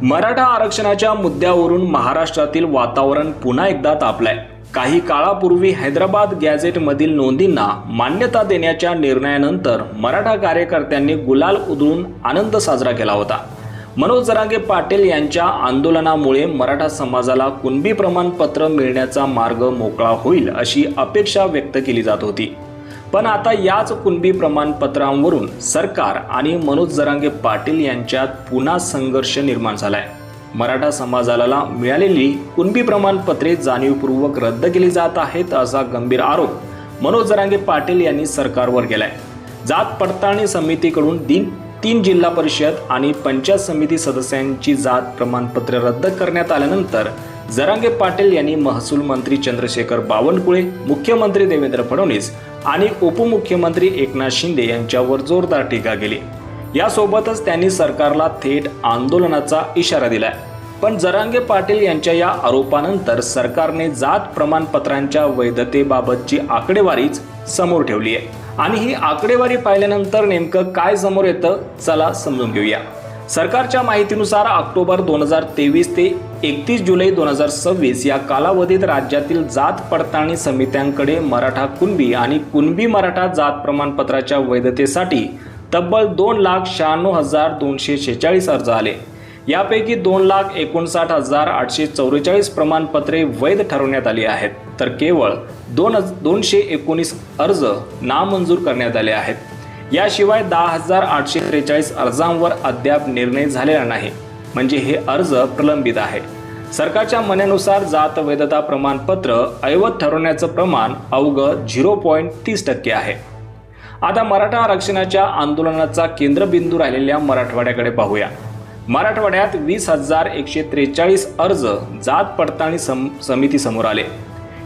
मराठा आरक्षणाच्या मुद्द्यावरून महाराष्ट्रातील वातावरण पुन्हा एकदा तापलंय। काही काळापूर्वी हैदराबाद गॅझेटमधील नोंदींना मान्यता देण्याच्या निर्णयानंतर मराठा कार्यकर्त्यांनी गुलाल उधळून आनंद साजरा केला होता। मनोज जरांगे पाटील यांच्या आंदोलनामुळे मराठा समाजाला कुणबी प्रमाणपत्र मिळण्याचा मार्ग मोकळा होईल अशी अपेक्षा व्यक्त केली जात होती। पण आता याच कुणबी प्रमाणपत्रांवरून सरकार आणि मनोज जरांगे पाटील यांच्यात पुन्हा संघर्ष निर्माण झालाय। मराठा समाजाला मिळालेली कुणबी प्रमाणपत्रे जाणीवपूर्वक रद्द केली जात आहेत असा गंभीर आरोप मनोज जरांगे पाटील यांनी सरकारवर केलाय। जात पडताळणी समितीकडून 3 जिल्हा परिषद आणि पंचायत समिती सदस्यांची जात प्रमाणपत्र रद्द करण्यात आल्यानंतर जरांगे पाटील यांनी महसूल मंत्री चंद्रशेखर बावनकुळे, मुख्यमंत्री देवेंद्र फडणवीस आणि उपमुख्यमंत्री एकनाथ शिंदे यांच्यावर जोरदार टीका केली। यासोबतच त्यांनी सरकारला थेट आंदोलनाचा इशारा दिलाय। पण जरांगे पाटील यांच्या या आरोपानंतर सरकारने जात प्रमाणपत्रांच्या वैधतेबाबतची आकडेवारीच समोर ठेवली आहे आणि ही आकडेवारी पाहिल्यानंतर नेमकं काय समोर येतं चला समजून घेऊया। सरकारच्या माहितीनुसार ऑक्टोबर 2023 ते 31 जुलै 2026 या कालावधीत राज्यातील जात पडताळणी समित्यांकडे मराठा कुणबी आणि कुणबी मराठा जात प्रमाणपत्राच्या वैधतेसाठी तब्बल 2,96,246 अर्ज आले। यापैकी 2,59,844 प्रमाणपत्रे वैध ठरवण्यात आली आहेत, तर केवळ 219 अर्ज नामंजूर करण्यात आले आहेत। याशिवाय 10,843 अर्जांवर अद्याप निर्णय झालेला नाही, म्हणजे हे अर्ज प्रलंबित आहे। सरकारच्या म्हणण्यानुसार जात वैधता प्रमाणपत्र अवैध ठरवण्याचं प्रमाण अवघं 0.30% आहे। आता मराठा आरक्षणाच्या आंदोलनाचा केंद्रबिंदू राहिलेल्या मराठवाड्याकडे पाहूया। मराठवाड्यात 20,143 अर्ज जात पडताळणी समिती समोर आले।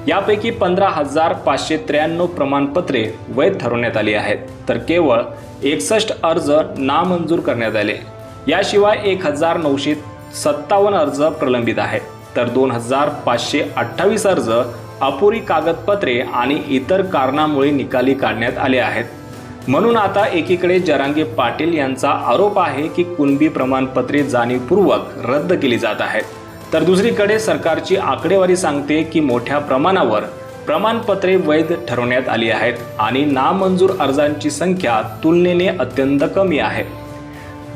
यापैकी 15,593 प्रमाणपत्रे वैध ठरवण्यात आली आहेत, तर केवळ 61 अर्ज नामंजूर करण्यात आले। याशिवाय 1,957 अर्ज प्रलंबित आहेत, तर 2,528 अर्ज अपुरी कागदपत्रे आणि इतर कारणामुळे निकाली काढण्यात आले आहेत। म्हणून आता एकीकडे जरांगे पाटील यांचा आरोप आहे की कुणबी प्रमाणपत्रे जाणीवपूर्वक रद्द केली जात आहेत, तर दुसरीकडे सरकारची आकडेवारी सांगते की मोठ्या प्रमाणावर प्रमाणपत्रे वैध ठरवण्यात आली आहेत आणि नामंजूर अर्जांची संख्या तुलनेने अत्यंत कमी आहे।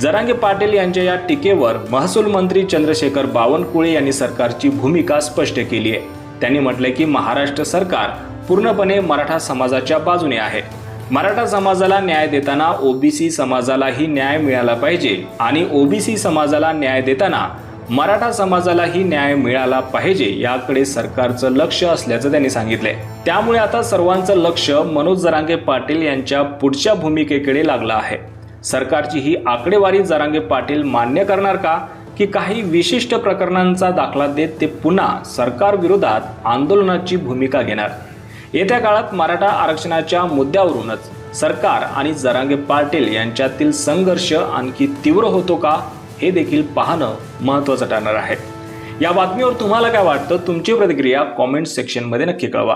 जरांगे पाटील यांच्या या टीकेवर महसूल मंत्री चंद्रशेखर बावनकुळे यांनी सरकारची भूमिका स्पष्ट केली आहे। त्यांनी म्हटले की महाराष्ट्र सरकार पूर्णपणे मराठा समाजाच्या बाजूने आहे। मराठा समाजाला न्याय देताना ओबीसी समाजालाही न्याय मिळाला पाहिजे आणि ओबीसी समाजाला न्याय देताना मराठा समाजालाही न्याय मिळाला पाहिजे याकडे सरकारचं लक्ष असल्याचं त्यांनी सांगितले। त्यामुळे आता सर्वांचं लक्ष मनोज जरांगे पाटील यांच्या पुढच्या भूमिकेकडे लागलं आहे। सरकारची ही आकडेवारी जरांगे पाटील मान्य करणार का, की काही विशिष्ट प्रकरणांचा दाखला देत ते पुन्हा सरकार विरोधात आंदोलनाची भूमिका घेणार? येत्या काळात मराठा आरक्षणाच्या मुद्द्यावरूनच सरकार आणि जरांगे पाटील यांच्यातील संघर्ष आणखी तीव्र होतो का, हे देखील पाहणं महत्त्वाचं ठरणार आहे। या बातमीवर तुम्हाला काय वाटतं? तुमची प्रतिक्रिया कॉमेंट सेक्शनमध्ये नक्की कळवा।